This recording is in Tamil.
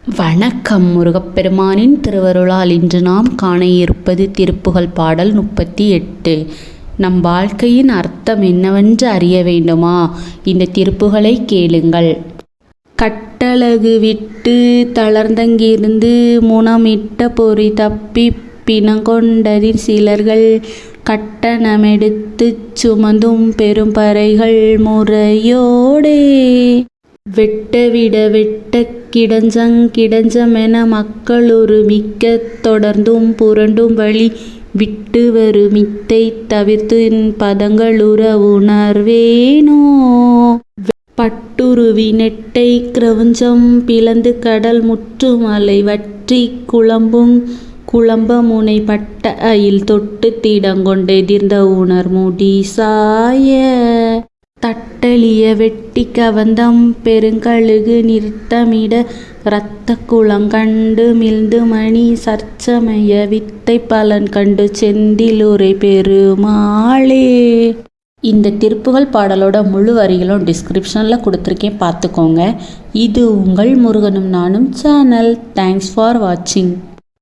வணக்கம். முருகப்பெருமானின் திருவருளால் இன்று நாம் காண இருப்பது திருப்புகழ் பாடல் 38. நம் வாழ்க்கையின் அர்த்தம் என்னவென்று அறிய வேண்டுமா? இந்த திருப்புகழை கேளுங்கள். கட்டழகு விட்டு தளர்ந்தங்கிருந்து முனமிட்ட பொறி தப்பி பிணங்கொண்டதில் சிலர்கள் கட்டணமெடுத்துச் சுமந்தும் பெரும் பறைகள் முறையோடே வெட்டவிட வெட்டக் கிடஞ்சமென மக்களுரு மிக்கத் தொடர்ந்தும் புரண்டும் வழி விட்டு வருமித்தை தவிர்த்து பதங்களுற உணர்வேனோ பட்டுருவி நெட்டை கிரவுஞ்சம் பிளந்து கடல் முற்றும் அலை வற்றி குழம்ப முனை பட்ட அயில் தொட்டு திடங்கொண்டு எதிர்ந்த உணர் முடி சாய தட்டழிய வெட்டி கவந்தம் பெருங்கழுகு நிறுத்தமிட இரத்த குளங்கண்டு மிழ்ந்து மணி சர்ச்சமய வித்தை பலன் கண்டு செந்திலுரை பெருமாளே. இந்த திருப்புகழ் பாடலோட முழு வரிகளும் டிஸ்கிரிப்ஷனில் கொடுத்துருக்கேன், பார்த்துக்கோங்க. இது உங்கள் முருகனும் நானும் சேனல். தேங்க்ஸ் ஃபார் வாட்சிங்.